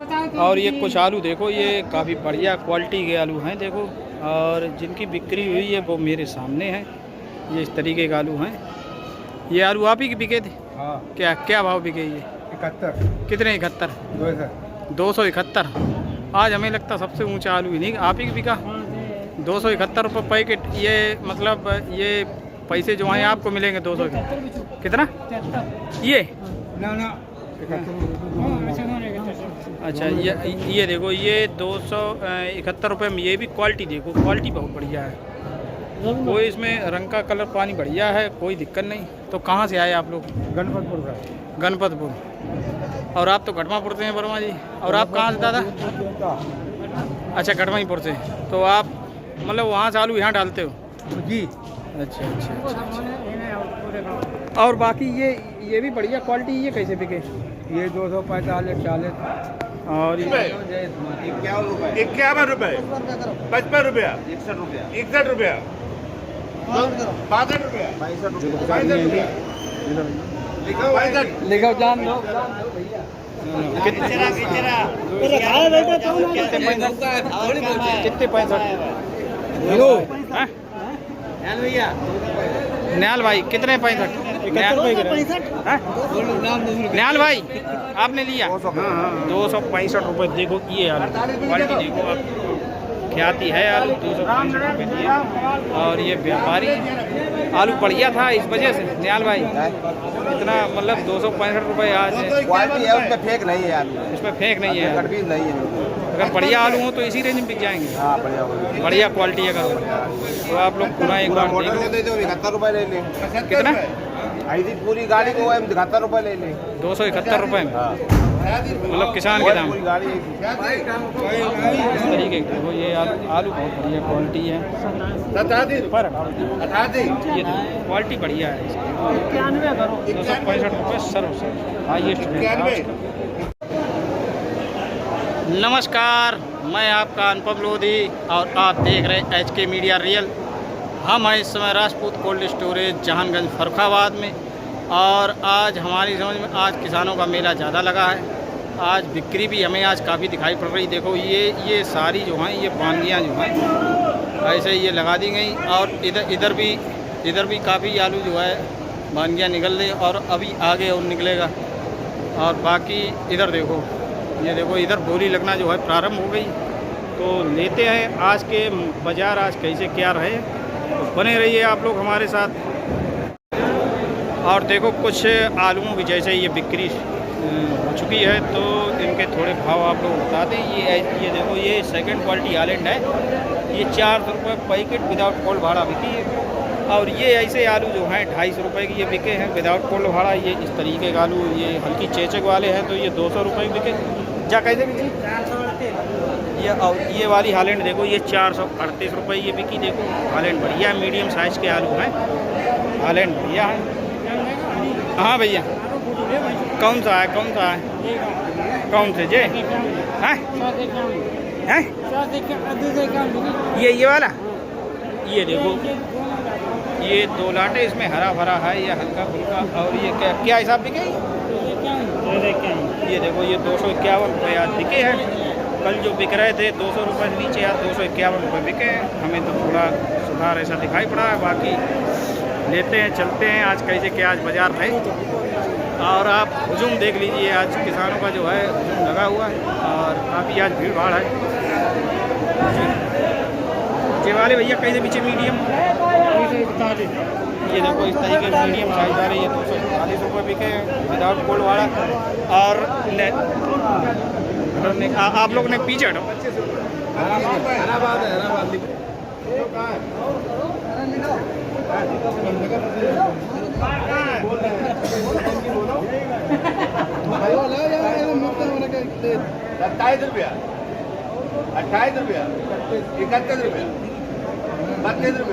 और ये कुछ आलू देखो, ये काफ़ी बढ़िया क्वालिटी के आलू हैं देखो, और जिनकी बिक्री हुई है वो मेरे सामने है। ये इस तरीके के आलू हैं। ये आलू आप ही के बिके थे? हाँ। क्या क्या भाव बिके ये? 71। कितने? 71? 271। आज हमें लगता सबसे ऊंचा आलू ही नहीं आप ही के बिका। 271 रुपये पैकेट। ये मतलब ये पैसे जो हैं आपको मिलेंगे 200 के। कितना ये? ना अच्छा, ये देखो, ये 271 रुपये में। ये भी क्वालिटी देखो, क्वालिटी बहुत बढ़िया है। कोई इसमें रंग का कलर पानी बढ़िया है, कोई दिक्कत नहीं। तो कहाँ से आए आप लोग? गणपतपुर का। गणपतपुर। और आप तो घटमापुर से हैं वर्मा जी। और आप कहाँ से दादा? अच्छा, घटमापुर से। तो आप मतलब वहाँ से आलू यहाँ डालते हो जी? अच्छा अच्छा अच्छा। और बाकी ये भी बढ़िया क्वालिटी। ये कैसे बिके? ये 245, 40। और 51 रुपये, 55 रुपया, 61 रुपया, 62 रुपया, 62 रुपया। लिखो, जान दो। कितने 65? न्याल भाई कितने? 65? न्याल भाई आपने लिया 265 रुपये। देखो ये आलू क्वालिटी देखो आप, ख्याति है आलू। 265 रुपये दिए। और ये व्यापारी आलू बढ़िया था इस वजह से न्याल भाई इतना मतलब 265 रुपये आज है। क्वालिटी है, उसमें फेक नहीं है यार, इसमें फेंक नहीं है, कटपीस नहीं है। अगर बढ़िया आलू हो तो इसी रेंज में बिक जाएंगे। हाँ, बढ़िया क्वालिटी अगर तो आप लोग पूरा एक बार देख लो। 71 रुपये ले लें। कितना? ऐसी पूरी गाड़ी को 71 रुपये ले लें। 271 रुपये में मतलब किसान के दाम। पूरी गाड़ी इस तरीके के देखो, ये आलू बहुत बढ़िया क्वालिटी है। ये क्वालिटी बढ़िया है। 265 रुपये सर्व हाईएस्ट। नमस्कार, मैं आपका अनुपम लोधी और आप देख रहे हैं HK मीडिया रियल। हम हैं इस समय राजपूत कोल्ड स्टोरेज जहानगंज फर्रुखाबाद में। और आज हमारी समझ में आज किसानों का मेला ज़्यादा लगा है। आज बिक्री भी हमें आज काफ़ी दिखाई पड़ रही। देखो ये सारी जो हैं ये पानियाँ जो हैं ऐसे ये लगा दी गई। और इधर भी काफ़ी आलू जो है बानियाँ निकल रही और अभी आगे और निकलेगा। और बाकी इधर देखो, ये देखो इधर बोली लगना जो है प्रारंभ हो गई। तो लेते हैं आज के बाज़ार आज कैसे क्या रहे, तो बने रहिए आप लोग हमारे साथ। और देखो कुछ आलूओं की जैसे ये बिक्री हो चुकी है तो इनके थोड़े भाव आप लोग बता दें। ये देखो, ये सेकंड क्वालिटी आलैंड है। ये 400 रुपये पैकेट विदाउट कोल्ड भाड़ा बिकी है। और ये ऐसे आलू जो हैं 250 रुपये की ये बिके हैं विदाउट कोल्ड भाड़ा। ये इस तरीके का आलू ये हल्की चेचक वाले हैं तो ये 200 रुपये बिके। जा कैसे बिकी? ये और ये वाली हालैंड देखो, ये 438 रुपये ये बिकी। देखो हालैंड बढ़िया मीडियम साइज़ के आलू हैं, हालैंड बढ़िया है। हाँ भैया, कौन सा है? कौन से जे हैं? ये वाला। ये देखो, ये 2 लाटे इसमें हरा भरा है, ये हल्का फुल्का। और ये क्या हिसाब बिके? ये देखो, ये 251 रुपये आज बिके हैं। कल जो बिक रहे थे 200 रुपये से नीचे, आज 251 रुपये बिके हैं। हमें तो थोड़ा सुधार ऐसा दिखाई पड़ा है। बाकी लेते हैं, चलते हैं आज कैसे क्या आज बाज़ार है। और आप हुजूम देख लीजिए, आज किसानों का जो है हुजूम लगा हुआ है और काफ़ी आज भीड़ भाड़ है। ये वाले भैया कैसे पीछे मीडियम? ये देखो इस तरीके के मीडियम साइज वाले ये 240 रुपये बिके विदाउट कोल्ड वाला। और आप लोग ने पीछे हटो। ₹27, ₹28, ₹31, ₹32,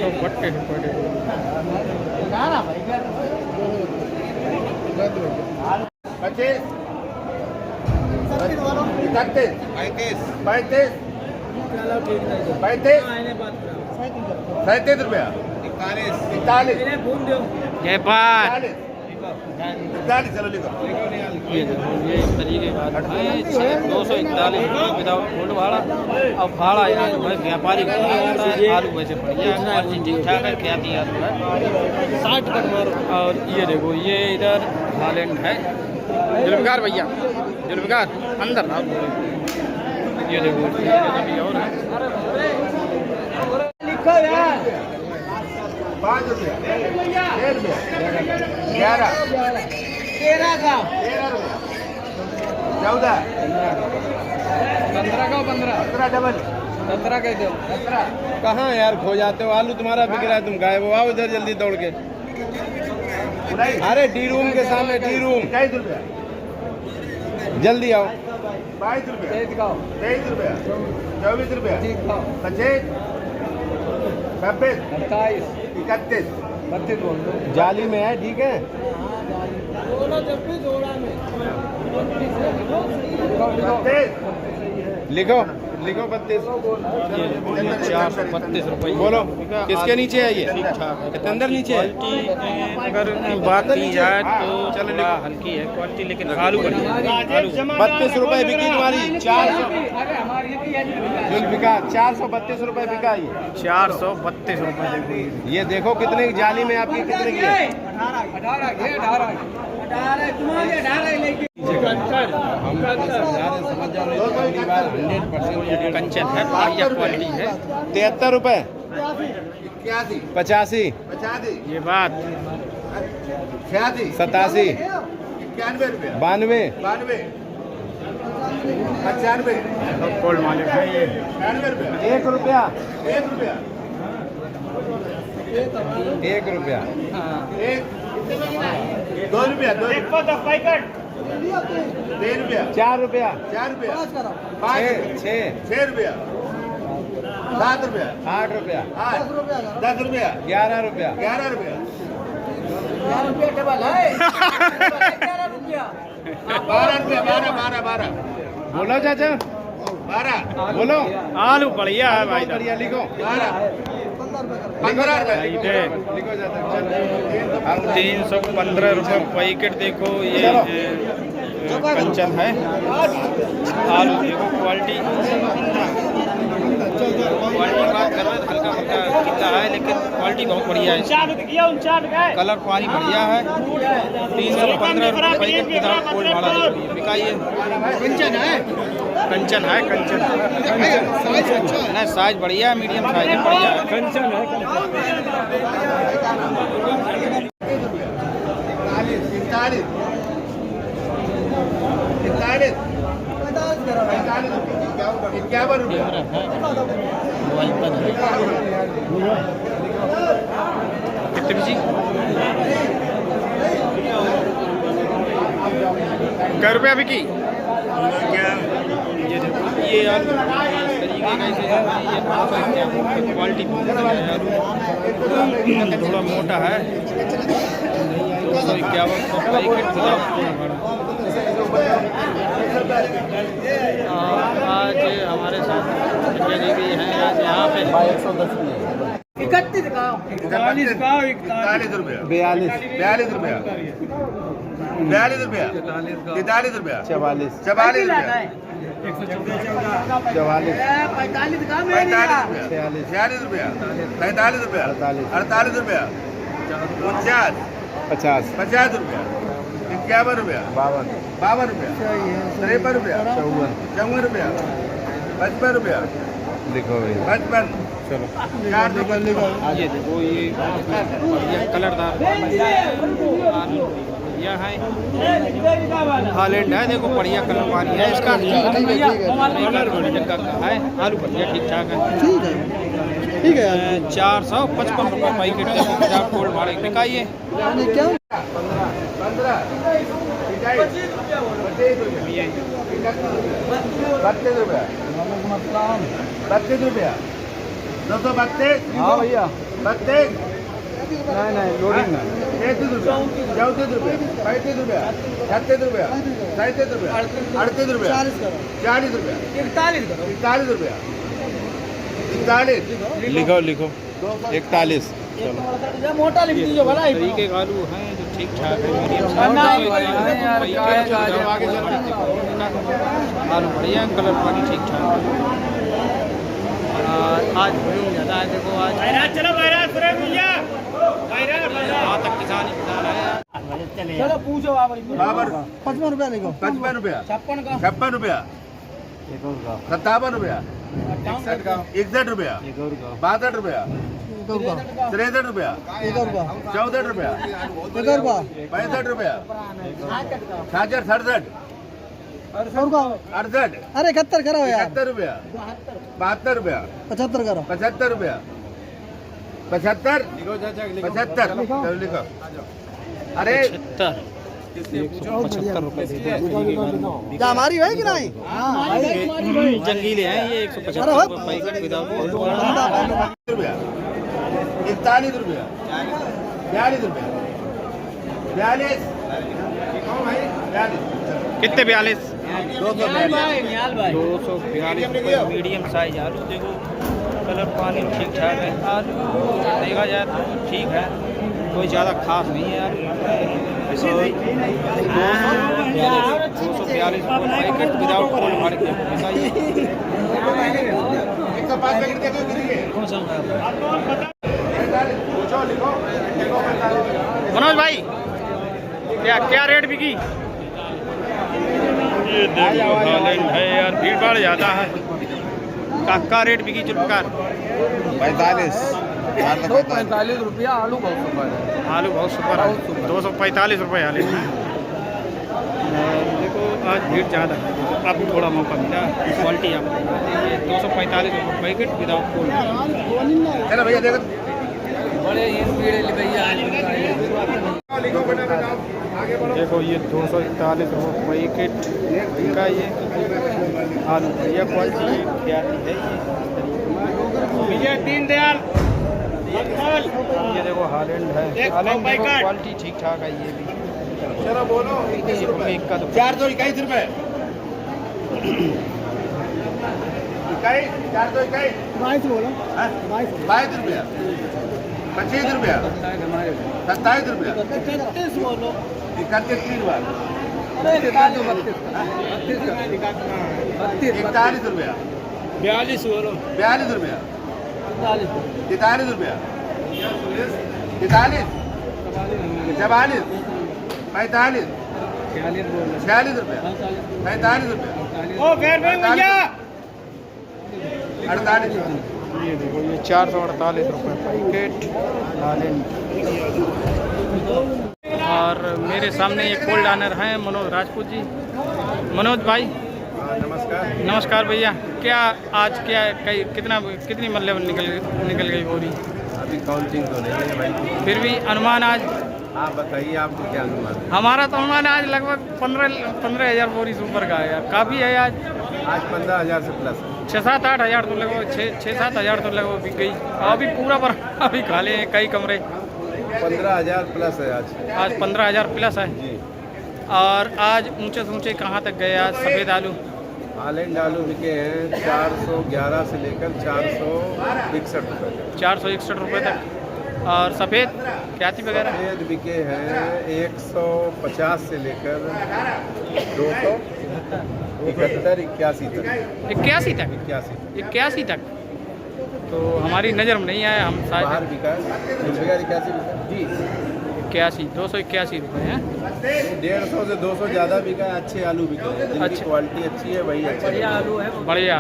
₹25, 31, 35, 37 रुपया, 41, जय बात। 41 चलो लिखो। ये देखो ये इस तरीके का आलू है 241 रुपये विदाउट गोल्ड भाड़ा। और भाड़ा यहाँ जो है व्यापारी को दिया जाता है। आलू वैसे बढ़िया है, क्वालिटी ठीक ठाक है, ख्याति आलू है 60 तक मारो। और ये देखो ये इधर हालैंड है। जुल्फिकार भैया, जुल्फिकार अंदर ना। ये देखो अभी और है। 5 रुपया 6 रुपया 11 13 का 14 15 का 15 डबल 15 कह दो। 17 कहाँ यार खो जाते हो? आलू तुम्हारा बिक रहा है, तुम गायब हो। आओ इधर जल्दी दौड़ के। 19 अरे डी रूम के सामने, डी रूम, 21 रुपया जल्दी आओ। 22 रुपया तेज खाओ 23 रुपया 24 रुपया ठीक खाओ 25 26 27 31 32 बोल दो। जाली में है, ठीक है। लिखो लिखो 32। 432 रुपये। बोलो किसके नीचे है ये? ठीक ठाक है। कितने अंदर नीचे है? क्वालिटी अगर बात की जाए तो थोड़ा हल्की है क्वालिटी, लेकिन आलू बढ़िया है। आलू 32 रुपए बिकी तुम्हारी। 400 जुल्फिकार 432 रुपए बिका ये। 432 रुपये देखो। ये देखो कितने की जाली में आपकी कितने की है? 100% कंचन है, बढ़िया क्वालिटी है। 73 रुपए 81 85 85 ये बात 86 87 91 रुपया 92 92 95 गोल्ड मालिक है ये। 96 रुपया 1 रुपया 1 रुपया 1 रुपया 1 2 रुपया 2 पैकेट 3 रुपया 4 रुपया 4 रुपया 5 6 6 रुपया 7 रुपया 8 रुपया 8 10 रुपया 11 रुपया 11 रुपया 12 रुपया 12 बोलो चाचा 12 बोलो। आलू बढ़िया है भाई। बढ़िया लिखो 12 15 रुपया लिखो चाचा चलो। 315 रुपये पैकेट। देखो ये चलो। कंचन है। आलू देखो क्वालिटी बात कर रहे हैं, हल्का हल्का कितना है लेकिन क्वालिटी बहुत बढ़िया है। कलर पानी बढ़िया है। 315 रुपये पैकेट विदाउट कोल्ड भाड़ा बिकाइए। कंचन है, कंचन है, कंचन नहीं साइज बढ़िया है, मीडियम साइज है, बढ़िया है। कंचन है 51 रुपया मोबाइल पर है। कितने बजी क्या रुपया बिकी? ये देखो ये आलू इस तरीके का इसे ये क्वालिटी थोड़ा मोटा है। 251 पैकेट आज हमारे साथ जी भी हैं आज यहाँ पे। 41 रुपया 42 रुपया 42 रुपया 42 रुपया 43 रुपया 44 44 रुपया 44 45 रुपया 46 रुपया 45 रुपया 48 रुपया 50 50 रुपया 51 रुपया 52 रुपया 53 रुपया 54 रुपया 55 रुपया लिखो भैया 55 चलो। 4 रुपया ये देखो ये कलरदार बढ़िया है। हालैंड है, देखो बढ़िया कलर पानी है इसका। कलर बढ़िया का है। आलू बढ़िया ठीक ठाक है। ठीक है 455 रुपये पैकेट है। पंजाब गोल्ड भाड़े बिकाइए। 15 32 रुपया 32 रुपया 232। हाँ भैया 32 नहीं लोडिंग में 33 रुपया 34 रुपया 35 रुपया 36 रुपया 37 रुपया 38 रुपया 40 रुपया 41 रुपया 41 लिखो लिखो 41 मोटा लिख दीजिए भला ही तरीके का आलू हैं जो ठीक ठाक है मीडियम आलू बढ़िया कलर पानी ठीक ठाक है। आज वॉल्यूम ज़्यादा है, देखो आज यहाँ तक किसान ही किसान है। चलो पूछो आप 55 रुपया लिखो 55 रुपया 56 का 56 रुपया 57 रुपया 61 रुपया 62 रुपया 63 रुपया 64 रुपया 65 रुपया 66 67 68 अरे 71 करो यार 71 रुपया 72 रुपया 75 करो 75 रुपया 75 75 चलो लिखो। अरे 75 रुपये क्या हमारी है कि नहीं जंगीले हैं ये 175 रुपये पैकेट विदाउट रुपया 41 रुपया 42 रुपया 42 कितने 42 242 242 रुपये मीडियम साइज आलू। देखो कलर पानी ठीक ठाक है, आलू देखा जाए तो ठीक है, कोई ज़्यादा खास नहीं है आलू। 242 रुपये पैकेट विदाउट कोल्ड भर के बताइए। 105 पैकेट देखो कितने कौन सा मनोज भाई क्या क्या रेट बिकी? ये देखो हालैंड है यार, भीड़ भाड़ ज़्यादा है। का रेट बिकी चुपकार 45 रुपया आलू बहुत सुपर है आलू बहुत सुपर है 245 रुपये हालैंड। देखो आज भीड़ ज़्यादा है, अब थोड़ा मौका मिला, क्वालिटी आप 245 रुपये पैकेट विदाउट कोल्ड। चलो भैया देखो बड़े भीड़ भैया देखो ये 241 रुपये पैकेट का ये आलू बढ़िया क्वालिटी क्या है ये दीनदयाल ये देखो हालैंड है, हालैंड देखो क्वालिटी ठीक ठाक है ये भी। चलो बोलो एक का 421 रुपए 22 बोलो 22 रुपया 25 रुपया 27 रुपया 33 बोलो 31 3 बार अरे 32 41 रुपया 42 बोलो 42 रुपया 43 रुपया 43 44 45 46 रुपया 45 रुपया ओ गैर भाई भैया 48 ये देखो ये 448 रुपये पैकेट हालैंड। और मेरे सामने ये कोल्ड ऑनर हैं मनोज राजपूत जी। मनोज भाई नमस्कार नमस्कार भैया, क्या आज क्या कितनी मतलब निकल गई बोरी? अभी काउंटिंग तो नहीं है भाई, फिर भी अनुमान आज आप बताइए आपको क्या अनुमान है? हमारा तो अनुमान आज लगभग 15,000 बोरी सुपर का है यार, काफ़ी है आज। आज 15,000 से प्लस 6-7-8 हज़ार तो लगभग 6-7 हज़ार तो लगभग बिक गई। अभी पूरा पर अभी खाली हैं कई कमरे। 15,000 प्लस है आज 15,000 प्लस है। जी। और आज ऊंचे से ऊंचे कहाँ तक गए आज सफ़ेद आलू? हालैंड आलू बिके हैं 411 से लेकर 461 रुपये 461 रुपये तक। और सफ़ेद क्याती वगैरह सफेद बिके हैं 150 से लेकर 271 81 तक 81 तक 81 81 तक तो हमारी नज़र में नहीं आया, हम बाहर शायद बिका है 81 जी 81 281 रुपये हैं। 150 से 200 ज़्यादा बिका है। अच्छे आलू बिके हैं जिनकी अच्छा। क्वालिटी अच्छी है वही अच्छे आलू है। बढ़िया।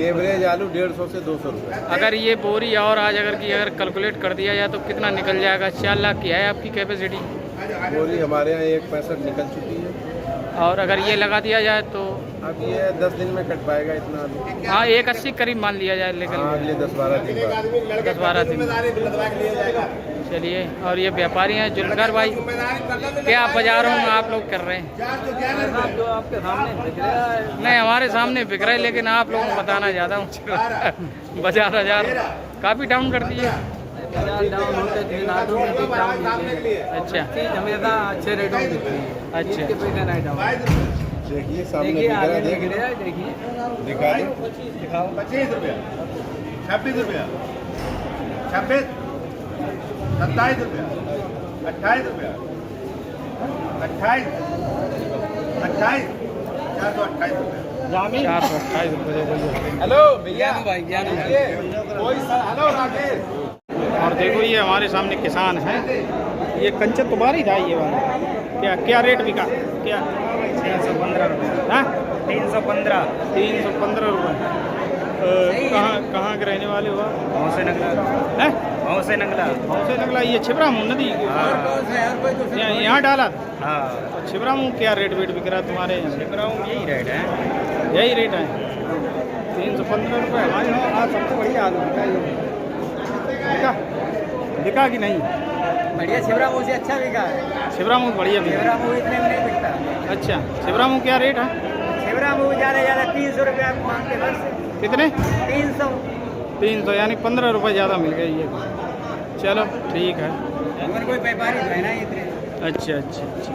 एवरेज आलू 150 से 200 रुपये अगर ये बोरी और आज अगर कैलकुलेट कर दिया जाए तो कितना निकल जाएगा? 4 लाख की है आपकी कैपेसिटी, बोरी हमारे यहाँ 165 निकल चुकी है। और अगर ये लगा दिया जाए तो अब ये 10 दिन में कट पाएगा इतना आलू। हाँ 180 करीब मान लिया जाए लेकिन हाँ, अगले 10-12 दिन बाद 10-12 दिन। चलिए, और ये व्यापारी हैं जुल्फकार भाई, क्या बाजारों में आप लोग कर रहे हैं? आपके सामने दिख रहा है नहीं हमारे सामने बिक रहे, लेकिन आप लोगों को बताना ज़्यादा मुश्किल बाजार काफ़ी डाउन कर दिए। डाउन होते थे आलू में भी डाउन अच्छा चीज हमेशा अच्छे रेटों में बिकती है। अच्छा। इसके पहले नहीं डाउन देखिए सामने देखिए दिख रहा है, आगे देख दिख रहे रहा हैं? है, देखिए दिखा दो 25 रुपया 26 रुपया 26 27 रुपया 28 रुपया 28 428 रुपया 428 रुपये हेलो भैया भाई कोई हेलो राकेश और देखो ये हमारे सामने किसान हैं। ये कंचन तो बारी था ये वाला। क्या क्या रेट बिका? क्या 315 रुपये। हाँ 315। 315 रुपये। कहाँ के रहने वाले हो आप? गाँव से नगला। हैं? गाँव से नगला। गाँव से नगला। ये छिबरा मुँह नदी यहाँ डाला था। हाँ तो छिबरा मुँह क्या रेट वेट बिक रहा है तुम्हारे यहाँ? यही रेट है। यही रेट है 315 रुपये। हमारे यहाँ आज सबसे बढ़िया आलू बिका ये। बिका बिका कि नहीं? बढ़िया शिवरा मुँह से अच्छा बिका है। छिबरा मुँह बढ़िया बिका। शिवरा मुँह इतने में नहीं बिकता। अच्छा छिबरा मुँह क्या रेट है? शिवरा मुँह ज़्यादा 300 रुपया मांगते बस। कितने? 300। 300 यानी 15 रुपये ज़्यादा मिल गए ये। चलो ठीक है। अगर कोई व्यापारी जो है ना इतने अच्छा अच्छा अच्छा